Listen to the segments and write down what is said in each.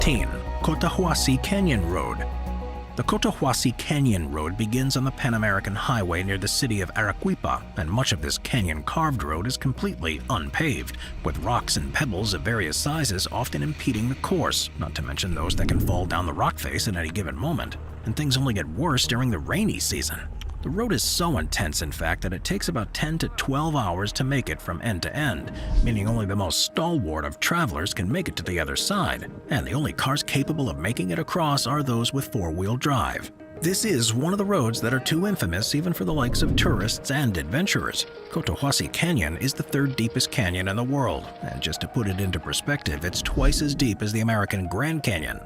13. Cotahuasi Canyon Road. The Cotahuasi Canyon Road begins on the Pan American Highway near the city of Arequipa, and much of this canyon-carved road is completely unpaved, with rocks and pebbles of various sizes often impeding the course, not to mention those that can fall down the rock face at any given moment. And things only get worse during the rainy season. The road is so intense, in fact, that it takes about 10 to 12 hours to make it from end to end, meaning only the most stalwart of travelers can make it to the other side, and the only cars capable of making it across are those with four-wheel drive. This is one of the roads that are too infamous even for the likes of tourists and adventurers. Cotahuasi Canyon is the third deepest canyon in the world, and just to put it into perspective, it's twice as deep as the American Grand Canyon.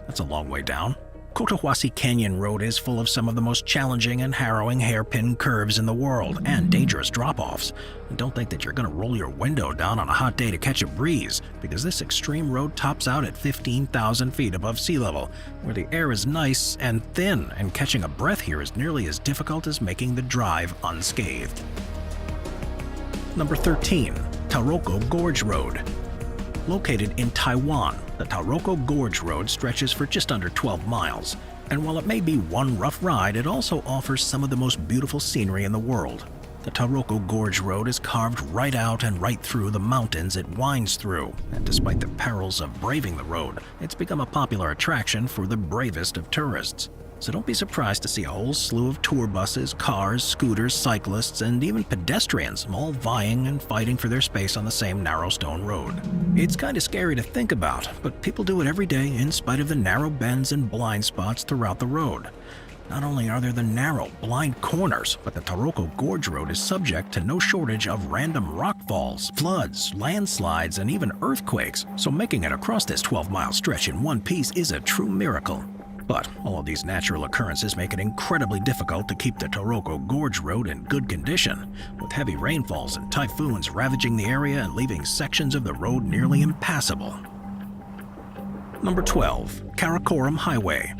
That's a long way down. Cotahuasi Canyon Road is full of some of the most challenging and harrowing hairpin curves in the world and dangerous drop-offs. And don't think that you're going to roll your window down on a hot day to catch a breeze, because this extreme road tops out at 15,000 feet above sea level, where the air is nice and thin, and catching a breath here is nearly as difficult as making the drive unscathed. Number 13. Taroko Gorge Road. Located in Taiwan, the Taroko Gorge Road stretches for just under 12 miles, and while it may be one rough ride, it also offers some of the most beautiful scenery in the world. The Taroko Gorge Road is carved right out and right through the mountains it winds through, and despite the perils of braving the road, it's become a popular attraction for the bravest of tourists. So don't be surprised to see a whole slew of tour buses, cars, scooters, cyclists, and even pedestrians all vying and fighting for their space on the same narrow stone road. It's kind of scary to think about, but people do it every day in spite of the narrow bends and blind spots throughout the road. Not only are there the narrow, blind corners, but the Taroko Gorge Road is subject to no shortage of random rock falls, floods, landslides, and even earthquakes, so making it across this 12-mile stretch in one piece is a true miracle. But all of these natural occurrences make it incredibly difficult to keep the Taroko Gorge Road in good condition, with heavy rainfalls and typhoons ravaging the area and leaving sections of the road nearly impassable. Number 12. Karakoram Highway.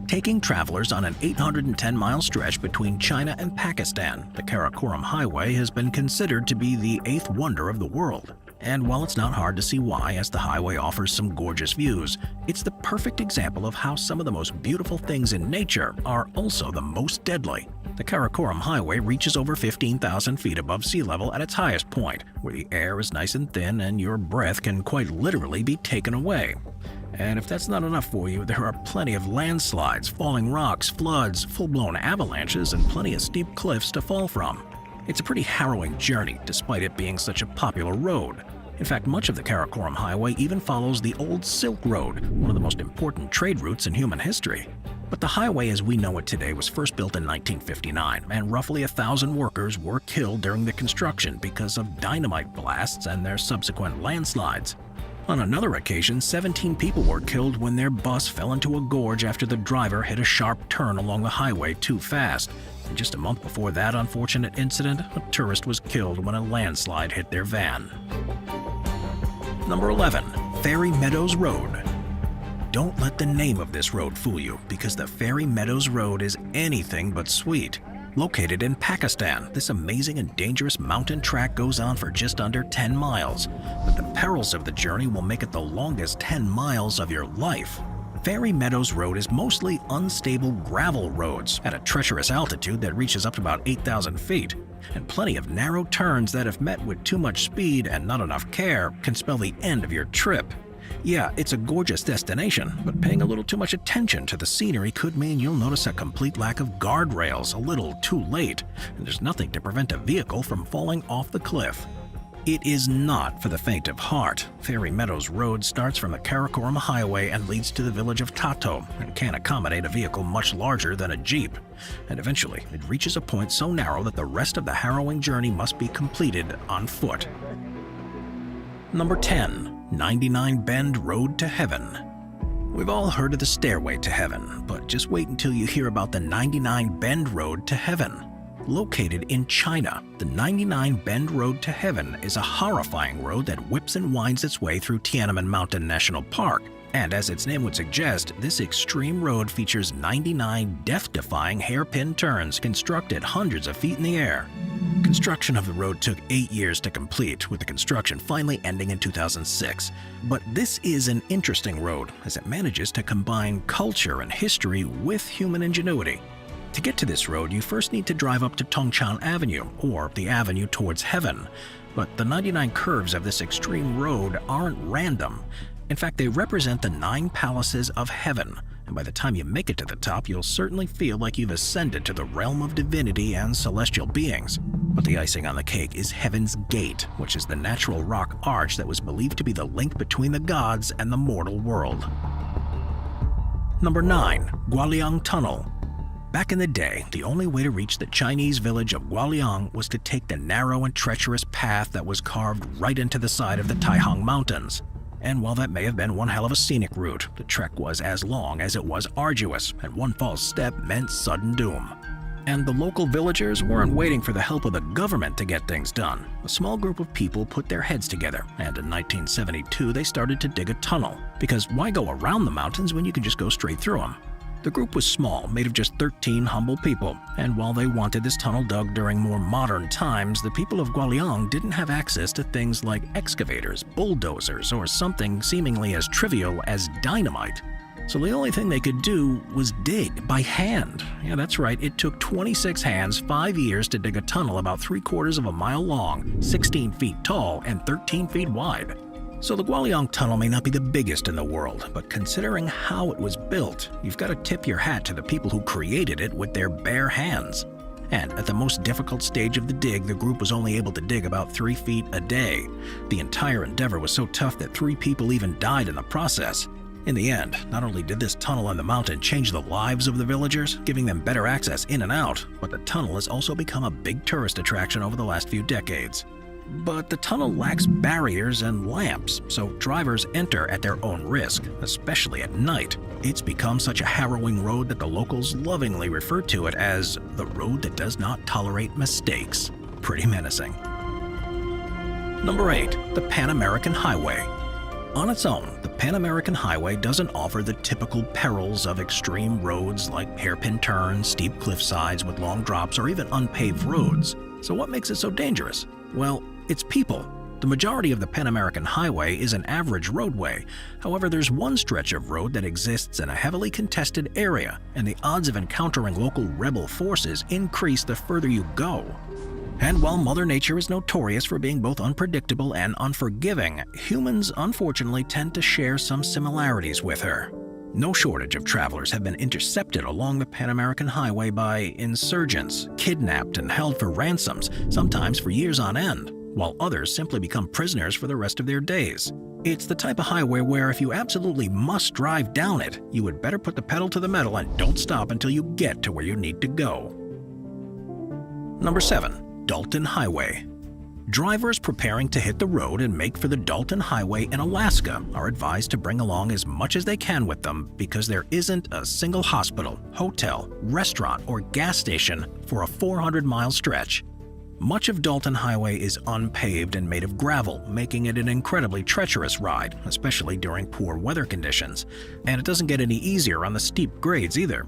Taking travelers on an 810-mile stretch between China and Pakistan, the Karakoram Highway has been considered to be the eighth wonder of the world. And while it's not hard to see why, as the highway offers some gorgeous views, it's the perfect example of how some of the most beautiful things in nature are also the most deadly. The Karakoram Highway reaches over 15,000 feet above sea level at its highest point, where the air is nice and thin and your breath can quite literally be taken away. And if that's not enough for you, there are plenty of landslides, falling rocks, floods, full-blown avalanches, and plenty of steep cliffs to fall from. It's a pretty harrowing journey, despite it being such a popular road. In fact, much of the Karakoram Highway even follows the Old Silk Road, one of the most important trade routes in human history. But the highway as we know it today was first built in 1959, and roughly 1,000 workers were killed during the construction because of dynamite blasts and their subsequent landslides. On another occasion, 17 people were killed when their bus fell into a gorge after the driver hit a sharp turn along the highway too fast. And just a month before that unfortunate incident, a tourist was killed when a landslide hit their van. Number 11. Fairy Meadows Road. Don't let the name of this road fool you, because the Fairy Meadows Road is anything but sweet. Located in Pakistan, this amazing and dangerous mountain track goes on for just under 10 miles, but the perils of the journey will make it the longest 10 miles of your life. Fairy Meadows Road is mostly unstable gravel roads at a treacherous altitude that reaches up to about 8,000 feet, and plenty of narrow turns that, if met with too much speed and not enough care, can spell the end of your trip. Yeah, it's a gorgeous destination, but paying a little too much attention to the scenery could mean you'll notice a complete lack of guardrails a little too late, and there's nothing to prevent a vehicle from falling off the cliff. It is not for the faint of heart. Fairy Meadows Road starts from the Karakoram Highway and leads to the village of Tato and can accommodate a vehicle much larger than a Jeep. And eventually, it reaches a point so narrow that the rest of the harrowing journey must be completed on foot. Number 10. 99 Bend Road to Heaven. We've all heard of the Stairway to Heaven, but just wait until you hear about the 99 Bend Road to Heaven. Located in China, the 99 Bend Road to Heaven is a horrifying road that whips and winds its way through Tiananmen Mountain National Park. And as its name would suggest, this extreme road features 99 death-defying hairpin turns constructed hundreds of feet in the air. Construction of the road took 8 years to complete, with the construction finally ending in 2006. But this is an interesting road, as it manages to combine culture and history with human ingenuity. To get to this road, you first need to drive up to Tongchan Avenue, or the avenue towards heaven. But the 99 curves of this extreme road aren't random. In fact, they represent the 9 palaces of heaven, and by the time you make it to the top, you'll certainly feel like you've ascended to the realm of divinity and celestial beings. But the icing on the cake is Heaven's Gate, which is the natural rock arch that was believed to be the link between the gods and the mortal world. Number 9. Guoliang Tunnel. Back in the day, the only way to reach the Chinese village of Guoliang was to take the narrow and treacherous path that was carved right into the side of the Taihang Mountains. And while that may have been one hell of a scenic route, the trek was as long as it was arduous, and one false step meant sudden doom. And the local villagers weren't waiting for the help of the government to get things done. A small group of people put their heads together, and in 1972 they started to dig a tunnel. Because why go around the mountains when you can just go straight through them? The group was small, made of just 13 humble people, and while they wanted this tunnel dug during more modern times, the people of Guoliang didn't have access to things like excavators, bulldozers, or something seemingly as trivial as dynamite. So the only thing they could do was dig by hand. Yeah, that's right, it took 26 hands, 5 years to dig a tunnel about 3/4 of a mile long, 16 feet tall, and 13 feet wide. So the Guoliang Tunnel may not be the biggest in the world, but considering how it was built, you've got to tip your hat to the people who created it with their bare hands. And at the most difficult stage of the dig, the group was only able to dig about 3 feet a day. The entire endeavor was so tough that 3 people even died in the process. In the end, not only did this tunnel in the mountain change the lives of the villagers, giving them better access in and out, but the tunnel has also become a big tourist attraction over the last few decades. But the tunnel lacks barriers and lamps, so drivers enter at their own risk, especially at night. It's become such a harrowing road that the locals lovingly refer to it as the road that does not tolerate mistakes. Pretty menacing. Number 8. The Pan American Highway. On its own, the Pan American Highway doesn't offer the typical perils of extreme roads like hairpin turns, steep cliffsides with long drops, or even unpaved roads. So what makes it so dangerous? Well, it's people. The majority of the Pan American Highway is an average roadway. However, there's one stretch of road that exists in a heavily contested area, and the odds of encountering local rebel forces increase the further you go. And while Mother Nature is notorious for being both unpredictable and unforgiving, humans unfortunately tend to share some similarities with her. No shortage of travelers have been intercepted along the Pan American Highway by insurgents, kidnapped and held for ransoms, sometimes for years on end, while others simply become prisoners for the rest of their days. It's the type of highway where if you absolutely must drive down it, you would better put the pedal to the metal and don't stop until you get to where you need to go. Number 7. Dalton Highway. Drivers preparing to hit the road and make for the Dalton Highway in Alaska are advised to bring along as much as they can with them because there isn't a single hospital, hotel, restaurant, or gas station for a 400-mile stretch. Much of Dalton Highway is unpaved and made of gravel, making it an incredibly treacherous ride, especially during poor weather conditions. And it doesn't get any easier on the steep grades either.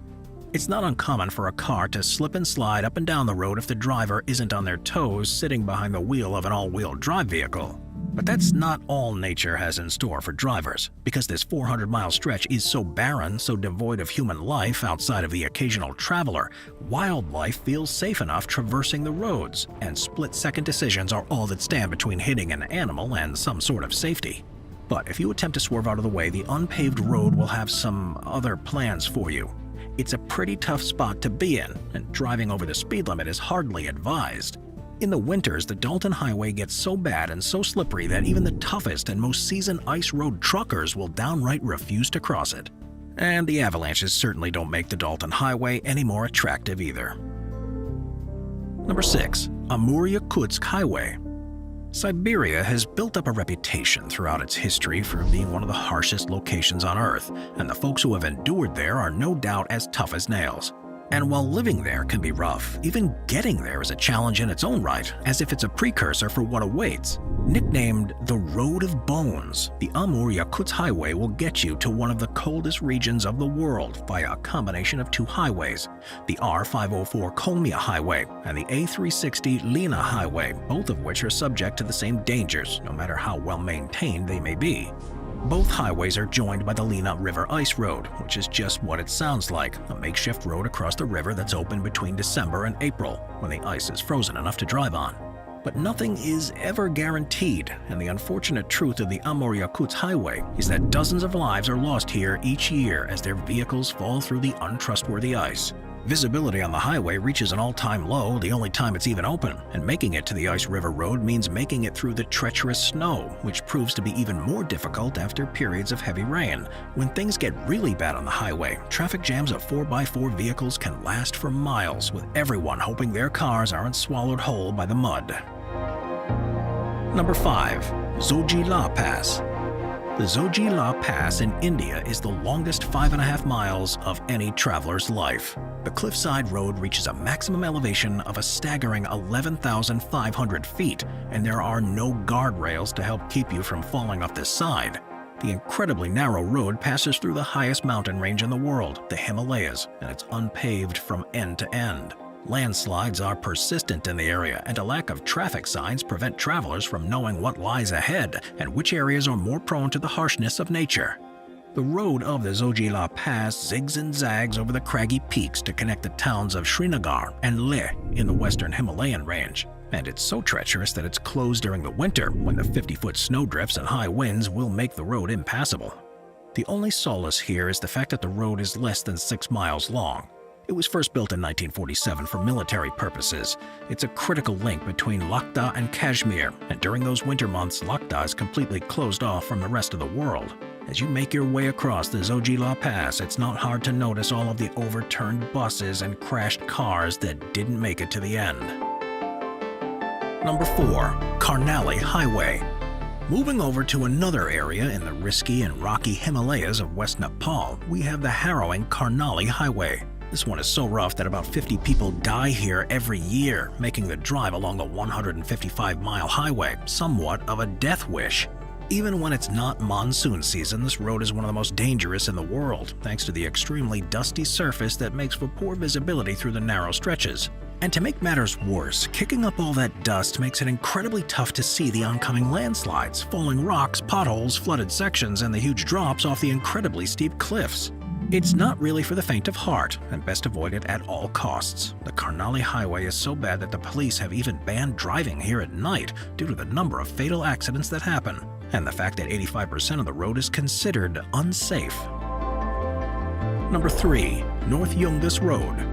It's not uncommon for a car to slip and slide up and down the road if the driver isn't on their toes sitting behind the wheel of an all-wheel drive vehicle. But that's not all nature has in store for drivers. Because this 400-mile stretch is so barren, so devoid of human life outside of the occasional traveler, wildlife feels safe enough traversing the roads, and split-second decisions are all that stand between hitting an animal and some sort of safety. But if you attempt to swerve out of the way, the unpaved road will have some other plans for you. It's a pretty tough spot to be in, and driving over the speed limit is hardly advised. In the winters, the Dalton Highway gets so bad and so slippery that even the toughest and most seasoned ice road truckers will downright refuse to cross it. And the avalanches certainly don't make the Dalton Highway any more attractive either. Number 6. Amur-Yakutsk Highway. Siberia has built up a reputation throughout its history for being one of the harshest locations on Earth, and the folks who have endured there are no doubt as tough as nails. And while living there can be rough, even getting there is a challenge in its own right, as if it's a precursor for what awaits. Nicknamed the Road of Bones, the Amur-Yakutsk Highway will get you to one of the coldest regions of the world via a combination of two highways, the R504 Kolmia Highway and the A360 Lena Highway, both of which are subject to the same dangers, no matter how well maintained they may be. Both highways are joined by the Lena River Ice Road, which is just what it sounds like, a makeshift road across the river that's open between December and April, when the ice is frozen enough to drive on. But nothing is ever guaranteed, and the unfortunate truth of the Amur-Yakutsk Highway is that dozens of lives are lost here each year as their vehicles fall through the untrustworthy ice. Visibility on the highway reaches an all-time low the only time it's even open, and making it to the Ice River Road means making it through the treacherous snow, which proves to be even more difficult after periods of heavy rain. When things get really bad on the highway, traffic jams of 4x4 vehicles can last for miles, with everyone hoping their cars aren't swallowed whole by the mud. Number 5. Zojila Pass. The Zojila Pass in India is the longest 5.5 miles of any traveler's life. The cliffside road reaches a maximum elevation of a staggering 11,500 feet, and there are no guardrails to help keep you from falling off this side. The incredibly narrow road passes through the highest mountain range in the world, the Himalayas, and it's unpaved from end to end. Landslides are persistent in the area, and a lack of traffic signs prevent travelers from knowing what lies ahead and which areas are more prone to the harshness of nature. The road of the Zojila Pass zigs and zags over the craggy peaks to connect the towns of Srinagar and Leh in the western Himalayan range, and it's so treacherous that it's closed during the winter when the 50-foot snowdrifts and high winds will make the road impassable. The only solace here is the fact that the road is less than 6 miles long. It was first built in 1947 for military purposes. It's a critical link between Lakda and Kashmir, and during those winter months, Lakda is completely closed off from the rest of the world. As you make your way across the Zojila Pass, it's not hard to notice all of the overturned buses and crashed cars that didn't make it to the end. Number 4. Karnali Highway. Moving over to another area in the risky and rocky Himalayas of West Nepal, we have the harrowing Karnali Highway. This one is so rough that about 50 people die here every year, making the drive along the 155-mile highway somewhat of a death wish. Even when it's not monsoon season, this road is one of the most dangerous in the world, thanks to the extremely dusty surface that makes for poor visibility through the narrow stretches. And to make matters worse, kicking up all that dust makes it incredibly tough to see the oncoming landslides, falling rocks, potholes, flooded sections, and the huge drops off the incredibly steep cliffs. It's not really for the faint of heart, and best avoided at all costs. The Karnali Highway is so bad that the police have even banned driving here at night due to the number of fatal accidents that happen, and the fact that 85% of the road is considered unsafe. Number 3. North Yungas Road.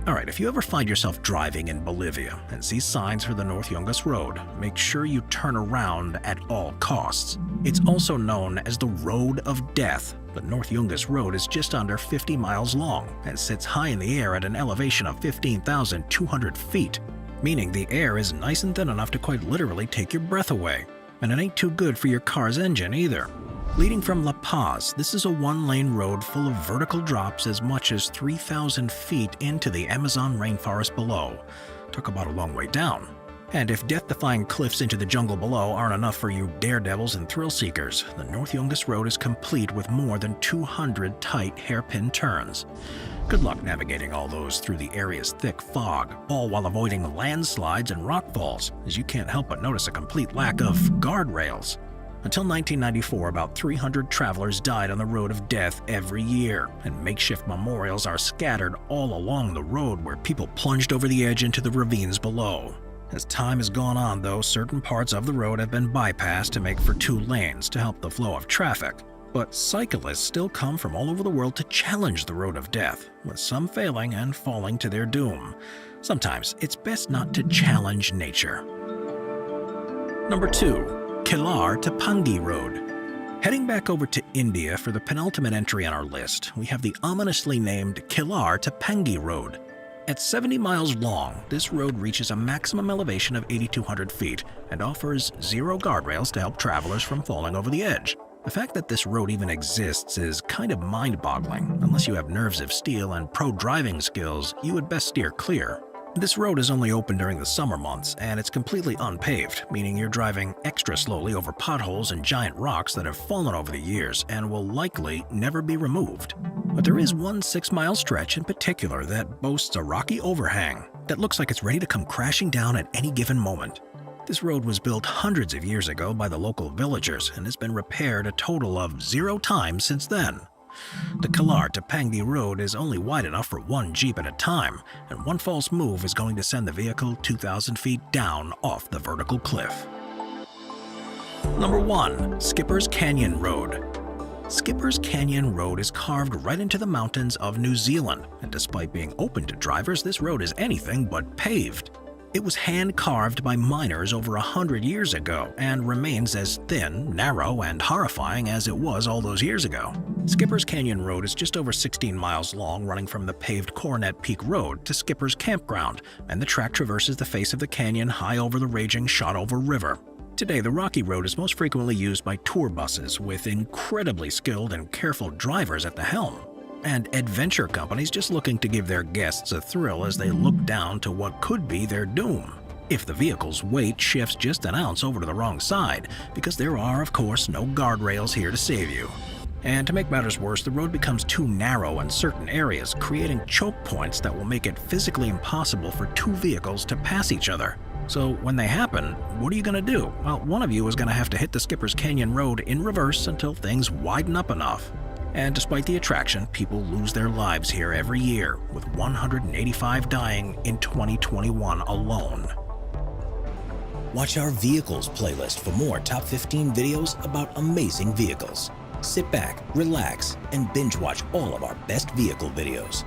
Alright, if you ever find yourself driving in Bolivia and see signs for the North Yungas Road, make sure you turn around at all costs. It's also known as the Road of Death. The North Yungas Road is just under 50 miles long and sits high in the air at an elevation of 15,200 feet, meaning the air is nice and thin enough to quite literally take your breath away. And it ain't too good for your car's engine either. Leading from La Paz, this is a one-lane road full of vertical drops as much as 3,000 feet into the Amazon rainforest below. Talk about a long way down. And if death-defying cliffs into the jungle below aren't enough for you daredevils and thrill-seekers, the North Yungas Road is complete with more than 200 tight hairpin turns. Good luck navigating all those through the area's thick fog, all while avoiding landslides and rockfalls, as you can't help but notice a complete lack of guardrails. Until 1994, about 300 travelers died on the Road of Death every year, and makeshift memorials are scattered all along the road where people plunged over the edge into the ravines below. As time has gone on, though, certain parts of the road have been bypassed to make for 2 lanes to help the flow of traffic. But cyclists still come from all over the world to challenge the Road of Death, with some failing and falling to their doom. Sometimes it's best not to challenge nature. Number 2. Kilar to Pangi Road. Heading back over to India for the penultimate entry on our list, we have the ominously named Kilar to Pangi Road. At 70 miles long, this road reaches a maximum elevation of 8,200 feet and offers 0 guardrails to help travelers from falling over the edge. The fact that this road even exists is kind of mind-boggling. Unless you have nerves of steel and pro driving skills, you would best steer clear. This road is only open during the summer months, and it's completely unpaved, meaning you're driving extra slowly over potholes and giant rocks that have fallen over the years and will likely never be removed. But there is one 6-mile stretch in particular that boasts a rocky overhang that looks like it's ready to come crashing down at any given moment. This road was built hundreds of years ago by the local villagers and has been repaired a total of 0 times since then. The Kalar to Pangbi Road is only wide enough for one Jeep at a time, and one false move is going to send the vehicle 2,000 feet down off the vertical cliff. Number 1. Skipper's Canyon Road. Skipper's Canyon Road is carved right into the mountains of New Zealand, and despite being open to drivers, this road is anything but paved. It was hand-carved by miners over 100 years ago and remains as thin, narrow, and horrifying as it was all those years ago. Skipper's Canyon Road is just over 16 miles long, running from the paved Coronet Peak Road to Skipper's Campground, and the track traverses the face of the canyon high over the raging Shotover River. Today, the rocky road is most frequently used by tour buses with incredibly skilled and careful drivers at the helm, and adventure companies just looking to give their guests a thrill as they look down to what could be their doom if the vehicle's weight shifts just an ounce over to the wrong side, because there are, of course, no guardrails here to save you. And to make matters worse, the road becomes too narrow in certain areas, creating choke points that will make it physically impossible for 2 vehicles to pass each other. So when they happen, what are you going to do? Well, one of you is going to have to hit the Skipper's Canyon Road in reverse until things widen up enough. And despite the attraction, people lose their lives here every year, with 185 dying in 2021 alone. Watch our Vehicles playlist for more top 15 videos about amazing vehicles. Sit back, relax, and binge watch all of our best vehicle videos.